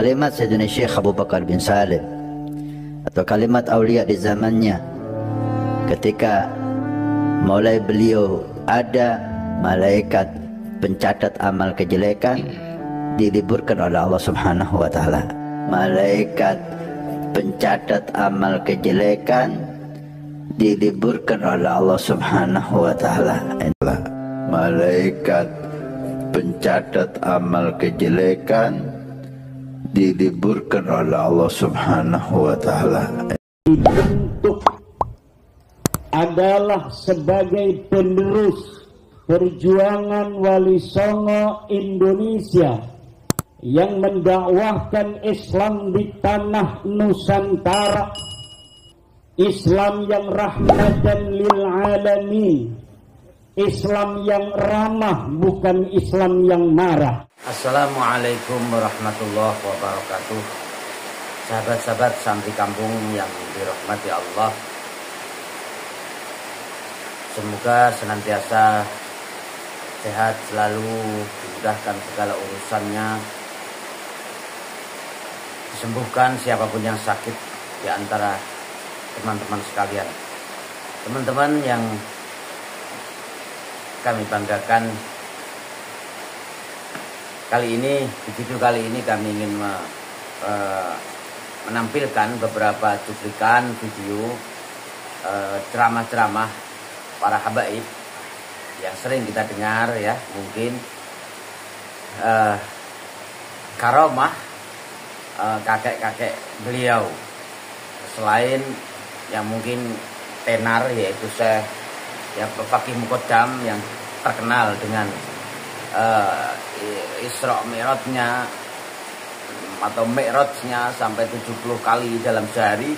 Kalimat Sayyidina Syekh Abu Bakar bin Salim atau kalimat aulia di zamannya, ketika mulai beliau ada malaikat pencatat amal kejelekan diliburkan oleh Allah Subhanahu wa taala. Malaikat pencatat amal kejelekan diliburkan oleh Allah Subhanahu wa taala. Malaikat pencatat amal kejelekan diliburkan oleh Allah Subhanahu wa taala. Dibentuk adalah sebagai penerus perjuangan Wali Songo Indonesia yang mendakwahkan Islam di tanah Nusantara, Islam yang rahmatan lil alamin, Islam yang ramah, bukan Islam yang marah. Assalamualaikum warahmatullahi wabarakatuh. Sahabat-sahabat santri kampung yang dirahmati Allah, semoga senantiasa sehat selalu, dimudahkan segala urusannya, disembuhkan siapapun yang sakit di antara teman-teman sekalian. Teman-teman yang kami banggakan, kali ini, di video kali ini kami ingin menampilkan beberapa cuplikan video ceramah-ceramah para habaib yang sering kita dengar ya, mungkin karomah kakek-kakek beliau, selain yang mungkin tenar, yaitu Syekh ya Fakih Muqaddam yang terkenal dengan Isra Mi'rajnya atau Mi'rajnya sampai 70 kali dalam sehari.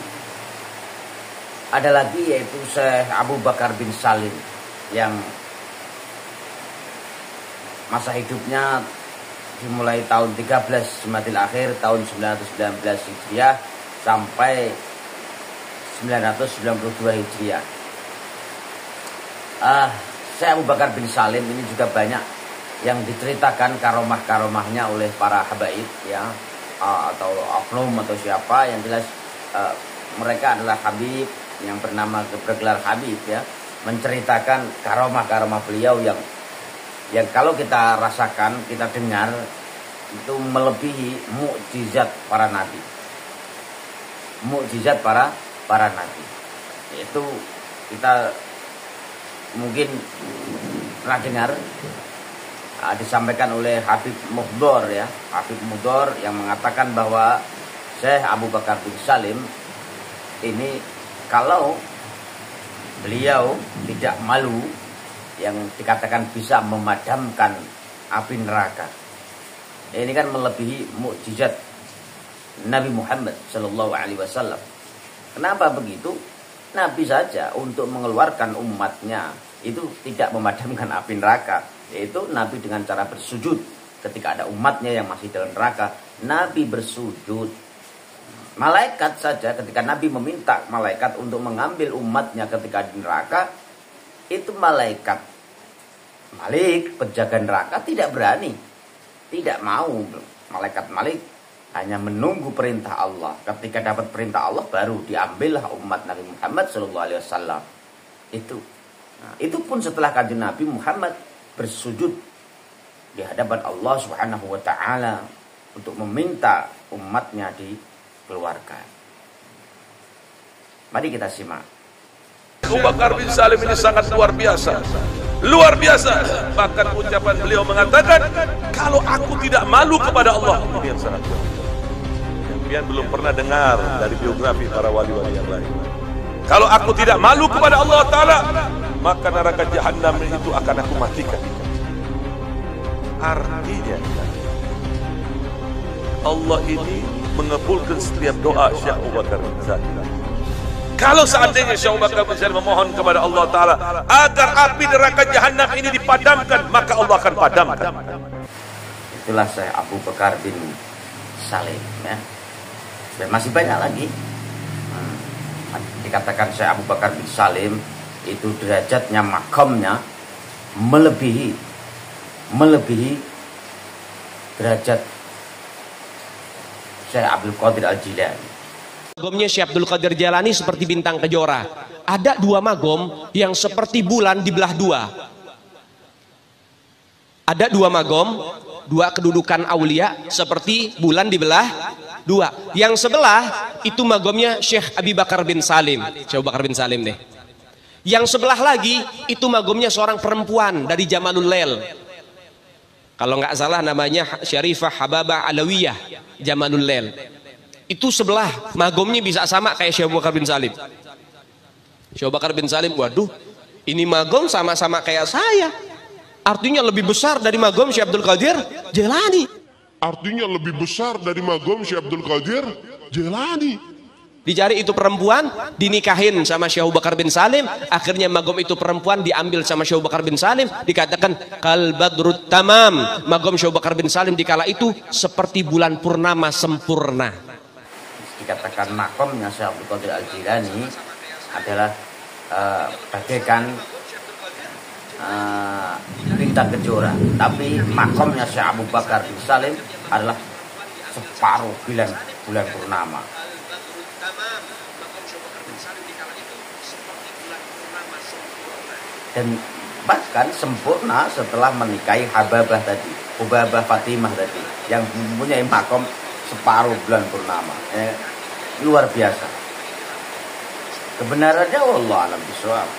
Ada lagi yaitu Syekh Abu Bakar bin Salim yang masa hidupnya dimulai tahun 13 Jumadil Akhir tahun 919 Hijriah sampai 992 Hijriah. Syekh Abu Bakar bin Salim ini juga banyak yang diceritakan karomah-karomahnya oleh para habaib ya, atau oknum atau siapa, yang jelas mereka adalah habib yang bergelar habib ya, menceritakan karomah-karomah beliau yang kalau kita rasakan, kita dengar, itu melebihi mukjizat para nabi. Mukjizat para nabi. Itu kita mungkin pernah dengar disampaikan oleh Habib Mukhdor ya, Habib Mukhdor yang mengatakan bahwa Syekh Abu Bakar bin Salim ini kalau beliau tidak malu, yang dikatakan bisa memadamkan api neraka. Ini kan melebihi mukjizat Nabi Muhammad Sallallahu Alaihi Wasallam. Kenapa begitu? Nabi saja untuk mengeluarkan umatnya itu tidak memadamkan api neraka, yaitu Nabi dengan cara bersujud. Ketika ada umatnya yang masih dalam neraka, Nabi bersujud. Malaikat saja, ketika Nabi meminta malaikat untuk mengambil umatnya ketika di neraka, itu malaikat Malik, penjaga neraka, tidak berani, tidak mau. Malaikat Malik hanya menunggu perintah Allah. Ketika dapat perintah Allah, baru diambillah umat Nabi Muhammad SAW. Itu pun setelah kanjeng Nabi Muhammad bersujud di hadapan Allah Subhanahu wa taala untuk meminta umatnya dikeluarkan. Mari kita simak. Abu Bakar bin Salim ini sangat luar biasa. Luar biasa. Bahkan ucapan beliau mengatakan, kalau aku tidak malu kepada Allah. Ini yang sangat luar biasa. Yang belum pernah dengar dari biografi para wali-wali yang lain. Kalau aku tidak malu kepada Allah Ta'ala, maka neraka Jahannam itu akan aku matikan. Artinya Allah ini mengabulkan setiap doa Syekh Abu Bakar bin Salim. Kalau seandainya Syekh Abu Bakar bin Salim memohon kepada Allah Ta'ala agar api neraka Jahannam ini dipadamkan, maka Allah akan padamkan. Itulah Syekh Abu Bakar bin Salim ya. Dan masih banyak lagi. Dikatakan Syekh Abu Bakar bin Salim itu derajatnya, makamnya melebihi derajat Syekh Abdul Qadir Al-Jilani. Magomnya Syekh Abdul Qadir Jalani seperti bintang kejora. Ada dua magom yang seperti bulan dibelah dua. Ada dua magom, dua kedudukan aulia seperti bulan dibelah dua. Yang sebelah itu magomnya Syekh Abi Bakar bin Salim. Syekh Abu Bakar bin Salim deh. Yang sebelah lagi itu magomnya seorang perempuan dari Jamalul Lail. Kalau nggak salah namanya Syarifah Hababah Alawiyah Jamalul Lail. Itu sebelah magomnya bisa sama kayak Syekh Abu Bakar bin Salim. Syekh Abu Bakar bin Salim, waduh, ini magom sama-sama kayak saya. Artinya lebih besar dari magom Syekh Abdul Qadir Jilani. Artinya lebih besar dari magom Syekh Abdul Qadir Jilani. Dicari itu perempuan, dinikahin sama Syekh Abu Bakar bin Salim. Akhirnya magom itu perempuan diambil sama Syekh Abu Bakar bin Salim. Dikatakan kal badrut tamam. Magom Syekh Abu Bakar bin Salim dikala itu seperti bulan purnama sempurna. Dikatakan makomnya Syekh Abdul Qadir Al-Jilani adalah bagaikan bintang kejora, tapi makomnya Syekh Abu Bakar bin Salim adalah separuh bulan purnama. Dan bahkan sempurna setelah menikahi Hababah tadi, Hubabah Fatimah tadi, yang mempunyai makom separuh bulan purnama. Luar biasa. Kebenarannya wallahu a'lam bishawab.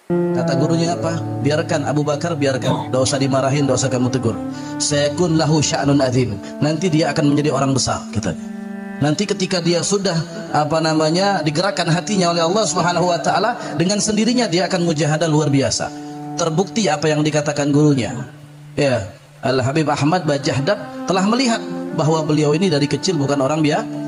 Kata gurunya apa? Biarkan Abu Bakar, biarkan. Tidak usah dimarahin, tidak usah kamu tegur. Sayakun lahu sya'nun adzim. Nanti dia akan menjadi orang besar, katanya. Nanti ketika dia sudah digerakkan hatinya oleh Allah Subhanahu wa taala, dengan sendirinya dia akan mujahadah luar biasa. Terbukti apa yang dikatakan gurunya. Ya, Al-Habib Ahmad Bajahdab telah melihat bahwa beliau ini dari kecil bukan orang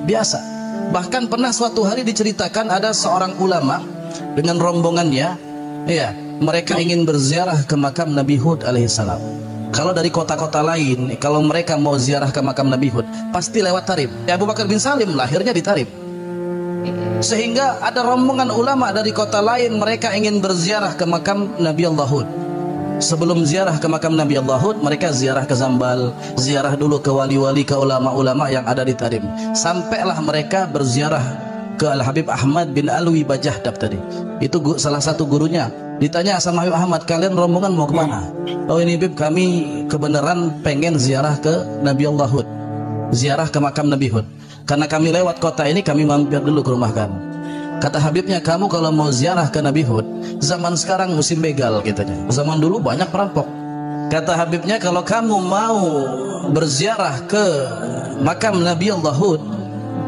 biasa. Bahkan pernah suatu hari diceritakan ada seorang ulama dengan rombongannya. Ya, mereka ingin berziarah ke makam Nabi Hud alaihissalam. Kalau dari kota-kota lain, kalau mereka mau ziarah ke makam Nabi Hud, pasti lewat Tarim. Ya, Abu Bakar bin Salim lahirnya di Tarim. Sehingga ada rombongan ulama dari kota lain, mereka ingin berziarah ke makam Nabi Allah Hud. Sebelum ziarah ke makam Nabi Allah Hud, mereka ziarah ke Zambal, ziarah dulu ke wali-wali, ke ulama-ulama yang ada di Tarim. Sampailah mereka berziarah ke Al-Habib Ahmad bin Alwi Bajahdab tadi. Itu salah satu gurunya. Ditanya sama Habib Ahmad, kalian rombongan mau kemana? Oh ini Bib, kami kebenaran pengen ziarah ke Nabi Allah Hud, ziarah ke makam Nabi Hud. Karena kami lewat kota ini, kami mampir dulu ke rumah kamu. Kata Habibnya, kamu kalau mau ziarah ke Nabi Hud, zaman sekarang musim begal katanya. Zaman dulu banyak perampok. Kata Habibnya, kalau kamu mau berziarah ke makam Nabi Allah Hud,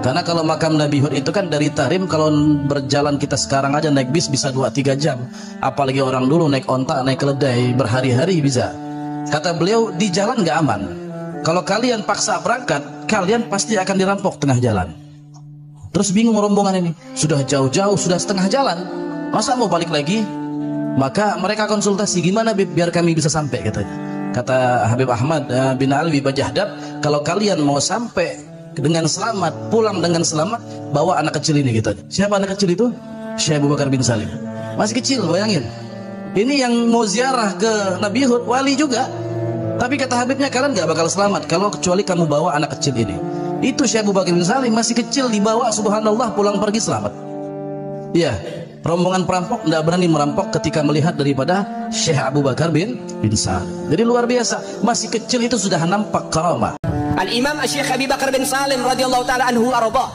karena kalau makam Nabi Hud itu kan dari Tarim, kalau berjalan kita sekarang aja naik bis bisa 2-3 jam. Apalagi orang dulu naik onta, naik keledai berhari-hari bisa. Kata beliau, di jalan nggak aman. Kalau kalian paksa berangkat, kalian pasti akan dirampok tengah jalan. Terus bingung rombongan ini, sudah jauh-jauh, sudah setengah jalan, masa mau balik lagi? Maka mereka konsultasi, gimana biar kami bisa sampai, katanya. Kata Habib Ahmad bin Alwi Bajahdab, kalau kalian mau sampai dengan selamat, pulang dengan selamat, bawa anak kecil ini, gitu. Siapa anak kecil itu? Syekh Abu Bakar bin Salim. Masih kecil, bayangin. Ini yang mau ziarah ke Nabi Hud, wali juga. Tapi kata Habibnya, kalian gak bakal selamat kalau kecuali kamu bawa anak kecil ini. Itu Syekh Abu Bakar bin Salim, masih kecil, dibawa, subhanallah, pulang pergi selamat. Ya, rombongan perampok tidak berani merampok ketika melihat daripada Syekh Abu Bakar bin Salim. Jadi luar biasa, masih kecil itu sudah nampak karamah. Al-Imam Syekh Abi Bakar bin Salim radhiyallahu taala anhu arda,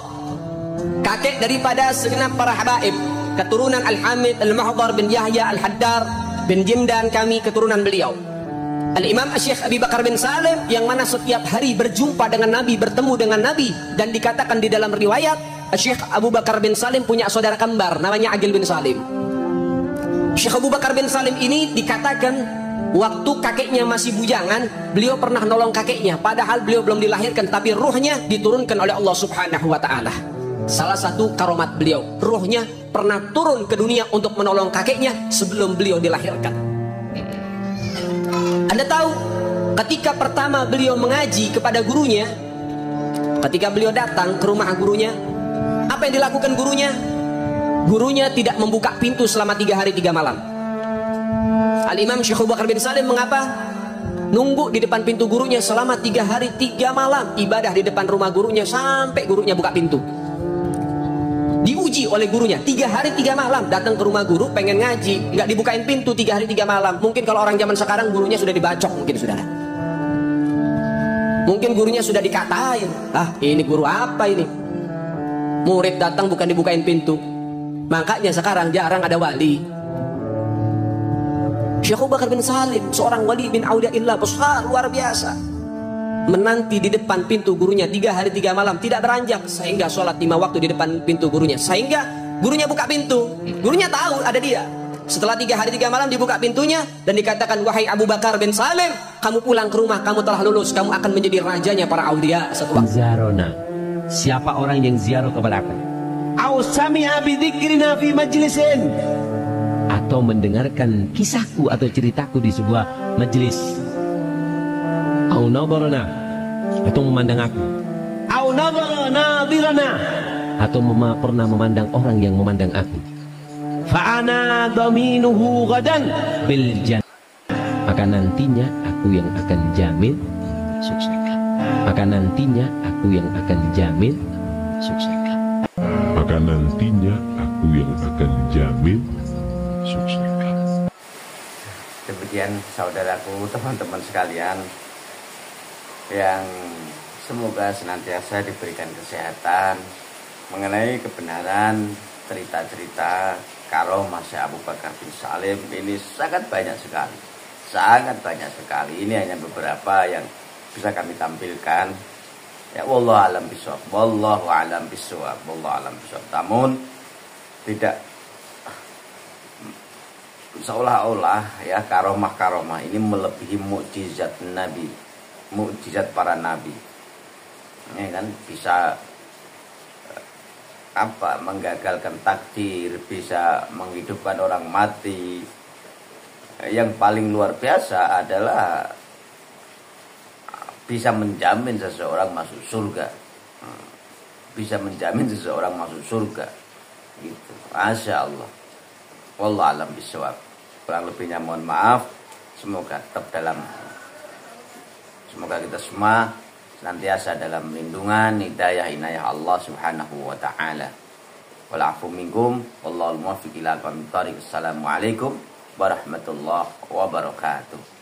kakek daripada segenap para habaib, keturunan Al-Hamid Al-Mahdar bin Yahya Al-Haddar bin Jimdan, kami keturunan beliau. Al-Imam Syekh Abi Bakar bin Salim yang mana setiap hari berjumpa dengan Nabi, bertemu dengan Nabi, dan dikatakan di dalam riwayat Syekh Abu Bakar bin Salim punya saudara kembar namanya Agil bin Salim. Syekh Abu Bakar bin Salim ini dikatakan waktu kakeknya masih bujangan, beliau pernah nolong kakeknya padahal beliau belum dilahirkan, tapi ruhnya diturunkan oleh Allah Subhanahu wa taala. Salah satu karomat beliau, ruhnya pernah turun ke dunia untuk menolong kakeknya sebelum beliau dilahirkan. Anda tahu, ketika pertama beliau mengaji kepada gurunya, ketika beliau datang ke rumah gurunya, apa yang dilakukan gurunya? Gurunya tidak membuka pintu selama 3 hari 3 malam. Al-Imam Syekh Abu Bakar bin Salim mengapa? Nunggu di depan pintu gurunya selama 3 hari 3 malam, ibadah di depan rumah gurunya sampai gurunya buka pintu. Diuji oleh gurunya 3 hari 3 malam, datang ke rumah guru pengen ngaji, nggak dibukain pintu 3 hari 3 malam. Mungkin kalau orang zaman sekarang gurunya sudah dibacok mungkin, saudara. Mungkin gurunya sudah dikatain, ah ini guru apa ini, murid datang bukan dibukain pintu. Makanya sekarang jarang ada wali. Syekh Abu Bakar bin Salim, seorang wali bin auliyaillah besar luar biasa, menanti di depan pintu gurunya 3 hari 3 malam, tidak beranjak, sehingga sholat 5 waktu di depan pintu gurunya, sehingga gurunya buka pintu. Gurunya tahu ada dia. Setelah 3 hari 3 malam dibuka pintunya dan dikatakan, wahai Abu Bakar bin Salim, kamu pulang ke rumah, kamu telah lulus, kamu akan menjadi rajanya para aulia satu waktu. Ziarona, siapa orang yang ziarah kepada aku? Au sami'a bidzikrina fi majlisin, atau mendengarkan kisahku atau ceritaku di sebuah majelis. Au nadarana, atau memandang aku. Au nadarana nadirana, atau pernah memandang orang yang memandang aku. Fa'ana dhaminuhu gadan bil jannah, maka nantinya aku yang akan jamin sukses. Maka nantinya aku yang akan jamin sukses. Maka nantinya aku yang akan jamin sukses. Demikian saudaraku, teman-teman sekalian, yang semoga senantiasa diberikan kesehatan mengenai kebenaran cerita-cerita karomah Syekh Abu Bakar bin Salim. Ini sangat banyak sekali, ini hanya beberapa yang bisa kami tampilkan. Ya, wallahu alam bishawab, wallahu alam bishawab, wallahu alam bishawab. Namun tidak seolah-olah ya karomah ini melebihi mukjizat Nabi, mukjizat para nabi. Ini kan bisa menggagalkan takdir, bisa menghidupkan orang mati. Yang paling luar biasa adalah bisa menjamin seseorang masuk surga. Bisa menjamin seseorang masuk surga. Gitu. Masya Allah. Wallahu a'lam bishawab. Kurang lebihnya mohon maaf. Semoga kita semua senantiasa dalam lindungan hidayah inayah Allah Subhanahu wa taala. Wal afu minkum wallahul muwaffiq ila aqwamit thoriq. Assalamualaikum warahmatullahi wabarakatuh.